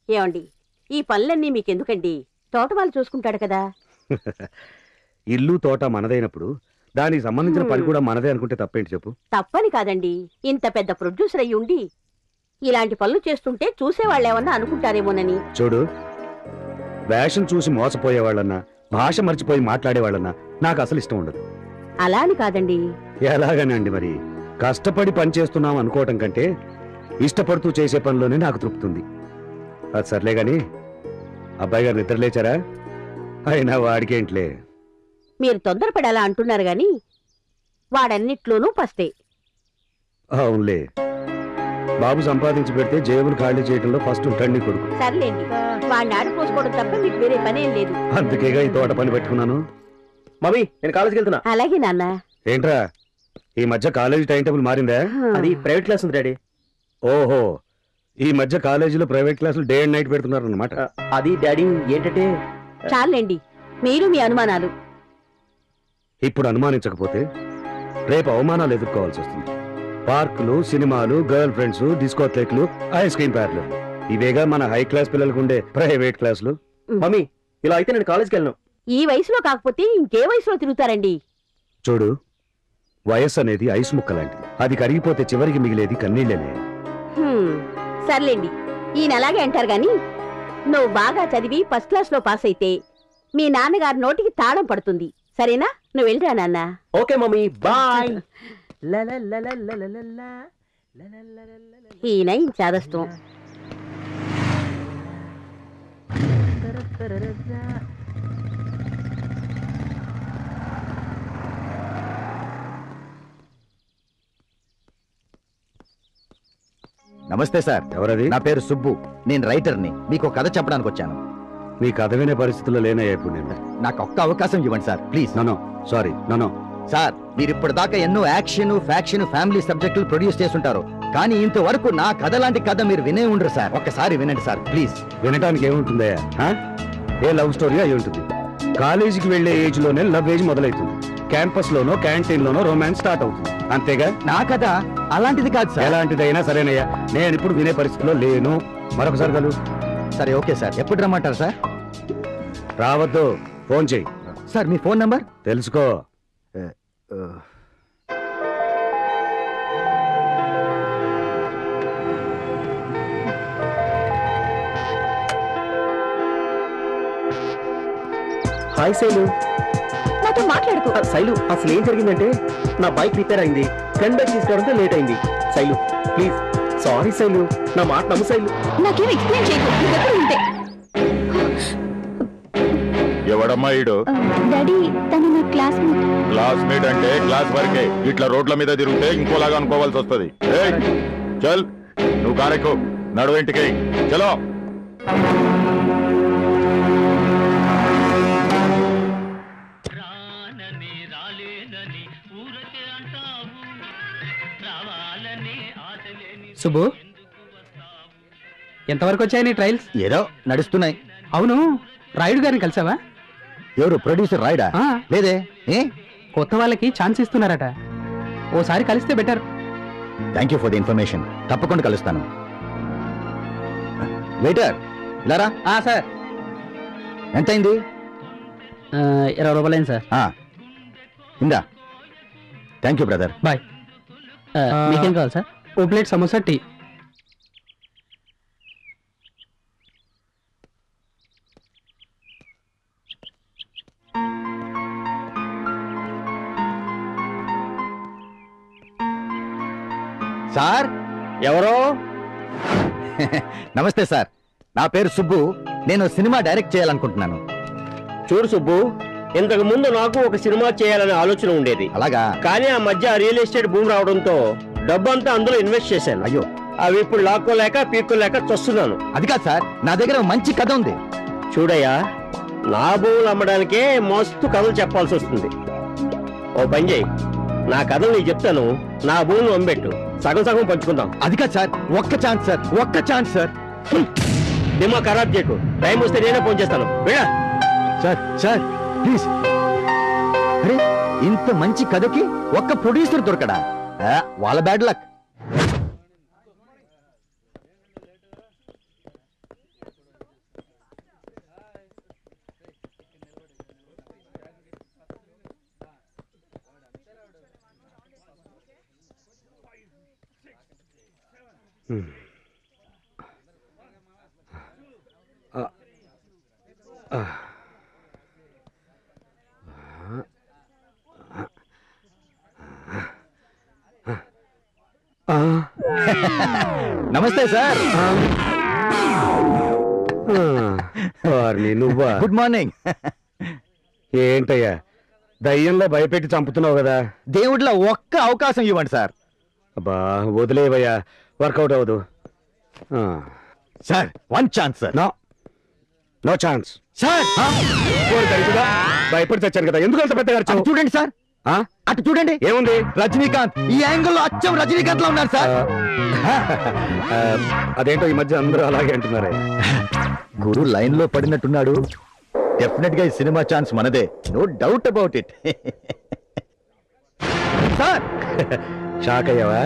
ఏమండి, ఈ పనులన్నీ మీకెందుకండి? తోట వాళ్ళు చూసుకుంటాడు కదా. ఇల్లు తోట మనదైనప్పుడు దానికి సంబంధించిన పని కూడా మనదే అనుకుంటే తప్పేంటి చెప్పు? తప్పని కాదండి, ఇంత పెద్ద ప్రొడ్యూసర్ అయ్యి ఉండి ఇలాంటి పనులు చేస్తుంటే చూసేవాళ్ళు ఏమన్నా అనుకుంటారేమోనని. చూడు, వేషం చూసి మోసపోయేవాళ్ళన్నా, భాష మర్చిపోయి మాట్లాడేవాళ్ళన్నా నాకు అసలు ఇష్టం ఉండదు. అలా అని కాదండి. ఎలాగనండి మరి? కష్టపడి పని చేస్తున్నాం అనుకోవటం కంటే ఇష్టపడుతూ చేసే పనిలోనే నాకు తృప్తుంది. అది సర్లే గాని అబ్బాయి గారు నిద్రలేచారా? అయినా వాడికేంట్లే. మీరు తొందరపడి అలా అంటున్నారు గాని వాడన్నిట్లోనూ పస్తే. అవునులే, బాబు సంపాదించి పెడితే జేబులు ఖాళీ చేయడంలో ఫస్ట్ ఉంటాడు నీ కొడుకు. సర్లేండి, వాడిని ఆడిపోసుకోవడం తప్ప మీకు వేరే పనేం లేదు. అందుకేగా ఈ తోట పని పెట్టుకున్నాను. మమ్మీ, నేను కాలేజీకి వెళ్తున్నా. అలాగే నాన్న. ఏంట్రా, ఈ మధ్య కాలేజీ టైం టేబుల్ మారిందా? అది ప్రైవేట్ క్లాస్ ఉంది డాడీ. ఓహో, ఈ మధ్య కాలేజీలో ప్రైవేట్ క్లాసులు డే అండ్ నైట్ పెడుతున్నారు అన్నమాట. అది డాడీ ఏంటంటే. చాలండి మీరు మీ అనుమానాలు. ఇప్పుడు అనుమానించకపోతే రేపు అవమానాలు ఎదుర్కోవాల్సి వస్తుంది. పార్కులు, సినిమాలు, గర్ల్ ఫ్రెండ్స్, డిస్కోథేక్లు, ఐస్ క్రీమ్ పార్లర్, ఇవేగా మన హై క్లాస్ పిల్లలకు ఉండే ప్రైవేట్ క్లాసులు. మమ్మీ, ఇలా అయితే నేను కాలేజ్కి వెళ్ళను. ఈ వయసులో కాకపోతే ఇంకే వయసులో తిరుగుతారండి? చూడు, వయస్సు అనేది ఐస్ ముక్క లాంటిది. అది కరిగిపోతే చివరికి మిగిలేది కన్నీళ్ళనే. సర్లేండి, ఈయన అలాగే అంటారు గాని నువ్వు బాగా చదివి ఫస్ట్ క్లాస్ లో పాస్ అయితే మీ నాన్నగారి నోటికి తాళం పడుతుంది. సరేనా? నువ్వు వెళ్ళరా నాన్న. Okay mummy, bye. ఈయన చాదస్తం. నమస్తే సార్. ఎవరది? నా పేరు సుబ్బు, నేను రైటర్ని. మీకు కథ చెప్పడానికి వచ్చాను. నీ కథ వినే పరిస్థితుల్లో లేనయ్యా ఇప్పుడు నేను. నాకు ఒక్క అవకాశం ఇవ్వండి sir, please. No sorry, no sir, మీరు ఇప్పటిదాకా ఎన్నో యాక్షన్, ఫ్యాక్షన్, ఫ్యామిలీ సబ్జెక్టులు ప్రొడ్యూస్ చేస్తుంటారు, కానీ ఇంతవరకు నా కథ లాంటి కథ మీరు వినే ఉండరు సార్. ఒక్కసారి వినండి సార్, ప్లీజ్. వినటానికి ఏముంటుందయ్యా? ఏ లవ్ స్టోరీ అయి ఉంటుంది. కాలేజీకి వెళ్లే ఏజ్ లోనే లవ్ ఏజ్ మొదలవుతుంది. క్యాంపస్ లోనో క్యాంటీన్ లోనో రొమాన్స్ స్టార్ట్ అవుతుంది, అంతేగా? నా కథ అలాంటిది కాదు సార్. ఎలాంటిదైనా సరేనయ్యా, నేను ఇప్పుడు వినే పరిస్థితిలో లేను. మరొకసారి కలు. సరే, ఓకే సార్. ఎప్పుడు రమ్మంటారు సార్? రావద్దు, ఫోన్ చెయ్యి. సార్, మీ ఫోన్ నంబర్ తెలుసుకో. హాయ్ శైలు. నాతో మాట్లాడుకో. శైలు, అసలు ఏం జరిగిందంటే నా బైక్ రిపేర్ అయింది. ఫ్రెండ్ బైక్ తీసుకోవడంతో లేట్ అయింది. శైలు ప్లీజ్. సారీ శైలు, నా మాట నమ్ము శైలు. నాకేం ఎక్స్ప్లెయిన్ చేయకు. ఉంటే ఎవడమ్మా ఈడు? డాడీ, తను నా క్లాస్మేట్. క్లాస్మేట్ అంటే క్లాస్ వరకే. ఇట్లా రోడ్ల మీద తిరిగితే ఇంకోలాగా అనుకోవాల్సి వస్తుంది. చల్, నువ్వు కారెక్కు, నడువెంటికి చలో. సుబ్బు, ఎంతవరకు వచ్చాయి నీ ట్రయల్స్? ఏదో నడుస్తున్నాయి. అవును, రాయుడు గారిని కలిసావా? ఎవరు? ప్రొడ్యూసర్ రాయుడా? లేదే. ఏ కొత్త వాళ్ళకి ఛాన్స్ ఇస్తున్నారట, ఓసారి కలిస్తే better. Thank you for the information. తప్పకుండా కలుస్తాను. వెయిటర్, ఇలారా. సార్, ఎంతైంది? 20 రూపాయలైంది సార్. ఇందా. Thank you brother. బాయ్. మీకేం కావాలి సార్? ఓ ప్లేట్ సమోసా, టీ. సార్, ఎవరో? నమస్తే సార్, నా పేరు సుబ్బు. నేను సినిమా డైరెక్ట్ చేయాలనుకుంటున్నాను. చూడు సుబ్బు, ఇంతకు ముందు నాకు ఒక సినిమా చేయాలనే ఆలోచన ఉండేది. అలాగా? కానీ ఆ మధ్య రియల్ ఎస్టేట్ భూమి రావడంతో డబ్బంతా అందులో ఇన్వెస్ట్ చేశాను. అయ్యో, అవి ఇప్పుడు లాక్కోలేక పీక్కోలేక చస్తున్నాను. అది కాదు సార్, నా దగ్గర మంచి కథ ఉంది. చూడయ్యా, నా భూములు అమ్మడానికే మస్తు కథలు చెప్పాల్సి వస్తుంది. ఓ పని చేయి, నా కథలు నీకు చెప్తాను, నా భూములు అమ్మెట్టు, సగం సగం పంచుకుందాం. అది కాదు సార్, ఒక్క ఛాన్స్ సార్, ఒక్క ఛాన్స్ సార్. దిమ్మా ఖరాబ్ చేయకు. టైం వస్తే నేనే ఫోన్ చేస్తాను. వెళ్ళా సార్. Sir please. అరే, ఇంత మంచి కథకి ఒక్క ప్రొడ్యూసర్ దొరకడా? వాళ్ళ బ్యాడ్ లక్. నమస్తే సార్. నువ్వా? Good morning. ఏంటయ్యా దయ్యంలో భయపెట్టి చంపుతున్నావు కదా? దేవుడిలో ఒక్క అవకాశం ఇవ్వండి సార్. అబ్బా వదిలేవయ్యా, వర్కౌట్ అవ్వదు. Sir one chance sir. No no chance sir. భయపడి తెచ్చాను కదా, ఎందుకు అంత పెద్దగా అటు చూడండి సార్, అటు చూడండి. ఏముంది? రజనీకాంత్ ఈ యాంగిల్లో అచ్చం రజనీకాంత్ లో ఉన్నారు సార్. అదేంటో ఈ మధ్య అందరూ అలాగే అంటున్నారే. గురు లైన్ లో పడినట్టున్నాడు. డెఫినెట్ గా ఈ సినిమా ఛాన్స్ మనదే, no doubt about it. Sir shock అయ్యావా?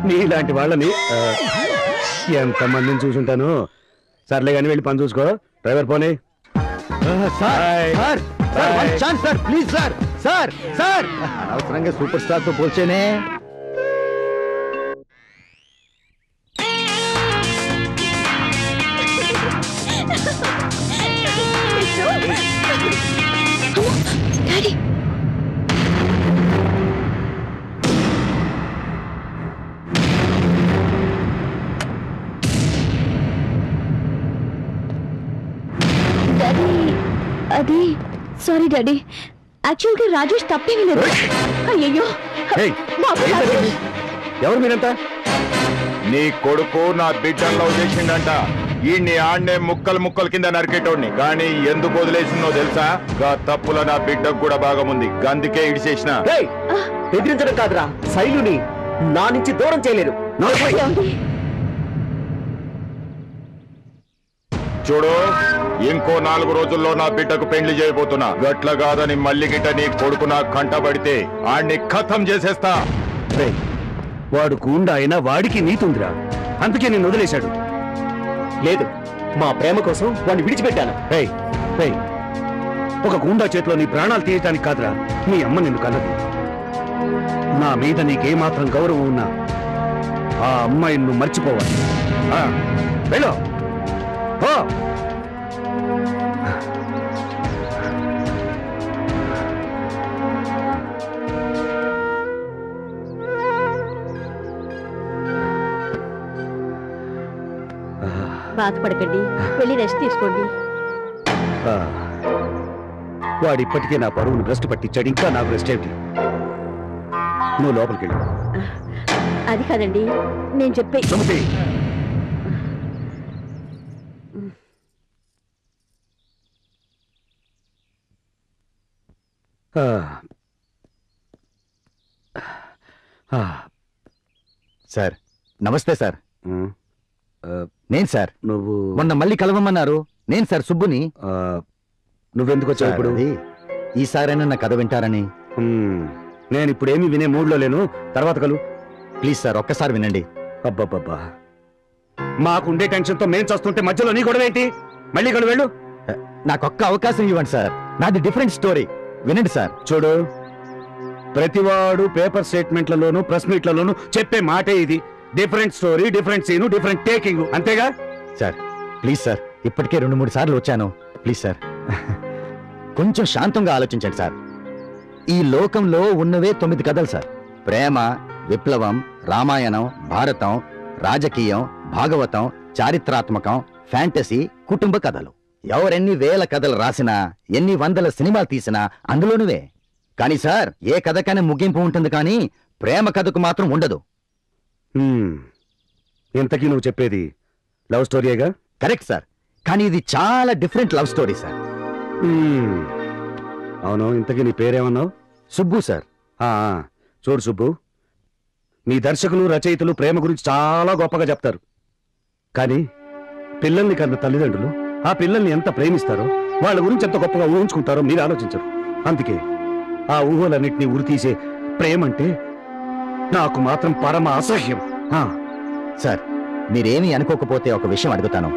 నీలాంటి వాళ్ళని ఎంతమందిని చూసుంటాను. సర్లే కానీ వెళ్ళి పని చూసుకో. డ్రైవర్ పోనీ. Sir one chance sir, please sir. Sir sir అనవసరంగా సూపర్ స్టార్ తో పోల్చేనే. డాడీ అది సారీ డాడీ, యాక్చువల్ గా రాజేష్ తప్పేమీ లేదు. అయ్యో ఎవరు మీరంతా? నీ కొడుకు నా బిడ్డల్లో చేసిండంట. ఈ ఆడ్నే ముక్కలు ముక్కలు కింద నరికేటోడిని, కానీ ఎందుకు వదిలేసిందో తెలుసా? గా తప్పుల నా బిడ్డకు కూడా భాగం ఉంది, అందుకే ఇడిచేసిన. బెదిరించడం కాదురా, శైలుని నా నుంచి దూరం చేయలేరు. చూడు, ఇంకో 4 రోజుల్లో నా బిడ్డకు పెండ్లి చేయబోతున్నా. గట్ల కాదని మళ్ళీ గిట్ట నీ కొడుకు నా కంటబడితే ఆడిని ఖతం చేసేస్తా. వాడు కూండా అయినా వాడికి నీతుందిరా, అందుకే నేను వదిలేశాడు. లేదు, మా ప్రేమ కోసం వాడిని విడిచిపెట్టాను. ఒక గూండా చేతిలో నీ ప్రాణాలు తీయటానికి కాదురా నీ అమ్మ నిన్ను కన్నది. నా మీద నీకేమాత్రం గౌరవం ఉన్నా ఆ అమ్మాయిని నువ్వు మర్చిపోవాలి. వెళ్ళు. బాధపడకండి, వెళ్ళి రెస్ట్ తీసుకోండి. వాడిప్పటికే నా పరువును భ్రష్టు పట్టించాడు, ఇంకా నాకు రెస్ట్ ఏమిటి? నువ్వు లోపలికి వెళ్ళు. అది కాదండి నేను చెప్పే. సుమతి, సార్ నమస్తే సార్. నేను సార్, నువ్వు మొన్న మళ్ళీ కలవమన్నారు. నేను సార్ సుబ్బుని. నువ్వెందుకు వచ్చావు ఇప్పుడు? ఈసారైనా నా కథ వింటారని. నేను ఇప్పుడేమీ వినే మూడ్లో లేను, తర్వాత కలు. ప్లీజ్ సార్ ఒక్కసారి వినండి. అబ్బబ్బబ్బా, మాకుండే టెన్షన్తో మేం చేస్తుంటే మధ్యలో నీ గొడవ ఏంటి? మళ్ళీ కలు, వెళ్ళు. నాకొక్క అవకాశం ఇవ్వండి సార్, నాది డిఫరెంట్ స్టోరీ, వినండి సార్. చూడు, ప్రతివాడు పేపర్ స్టేట్మెంట్లలోను ప్రెస్ మీట్లలోను చెప్పే మాటే ఇది. Different story, different scene, different taking, అంతేగా? సార్ ప్లీజ్ సార్, ఇప్పటికే 2-3 సార్లు వచ్చాను. ప్లీజ్ సార్ కొంచెం శాంతంగా ఆలోచించండి సార్. ఈ లోకంలో ఉన్నవే 9 కథలు సార్. ప్రేమ, విప్లవం, రామాయణం, భారతం, రాజకీయం, భాగవతం, చారిత్రాత్మకం, ఫ్యాంటసీ, కుటుంబ కథలు. ఎవరెన్ని వేల కథలు రాసినా, ఎన్ని వందల సినిమాలు తీసినా అందులోనువే. కానీ సార్, ఏ కథకైనా ముగింపు ఉంటుంది, కానీ ప్రేమ కథకు మాత్రం ఉండదు. ఇంతకీ నువ్వు చెప్పేది లవ్ స్టోరీగా? కరెక్ట్ సార్, కానీ ఇది చాలా డిఫరెంట్ లవ్ స్టోరీ సార్. అవును, ఇంతకీ నీ పేరేమన్నావు? సుబ్బు సార్. చూడు సుబ్బు, మీ దర్శకులు రచయితలు ప్రేమ గురించి చాలా గొప్పగా చెప్తారు, కానీ పిల్లల్ని కన్న తల్లిదండ్రులు ఆ పిల్లల్ని ఎంత ప్రేమిస్తారో, వాళ్ళ గురించి ఎంత గొప్పగా ఊహించుకుంటారో మీరు ఆలోచించరు. అందుకే ఆ ఊహలన్నింటినీ ఉరితీసే ప్రేమంటే నాకు మాత్రం పరమ అసహ్యం. సార్, మీరేమీ అనుకోకపోతే ఒక విషయం అడుగుతాను.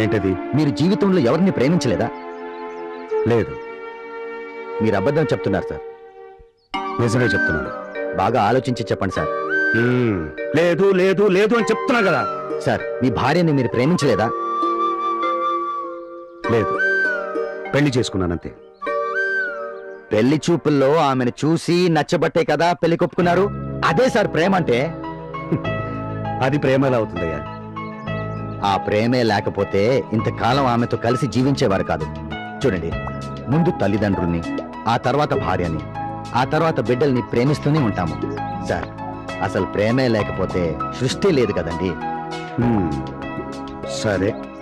ఏంటది? మీరు జీవితంలో ఎవరిని ప్రేమించలేదా? లేదు. మీరు అబద్ధం చెప్తున్నారు సార్. నిజమే చెప్తున్నాను. బాగా ఆలోచించి చెప్పండి సార్. లేదు లేదు లేదు అని చెప్తున్నా కదా. సార్ మీ భార్యని మీరు ప్రేమించలేదా? లేదు, పెళ్లి చేసుకున్నానంతే. పెళ్లి చూపుల్లో ఆమెను చూసి నచ్చబట్టే కదా పెళ్లి కొప్పుకున్నారు. అదే సార్ ప్రేమ అంటే. అది ప్రేమ ఎలా అవుతుందయ్యా? ఆ ప్రేమే లేకపోతే ఇంతకాలం ఆమెతో కలిసి జీవించేవారు కాదు. చూడండి, ముందు తల్లిదండ్రుల్ని, ఆ తర్వాత భార్యని, ఆ తర్వాత బిడ్డల్ని ప్రేమిస్తూనే ఉంటాము సార్. అసలు ప్రేమే లేకపోతే సృష్టి లేదు కదండి. సరే,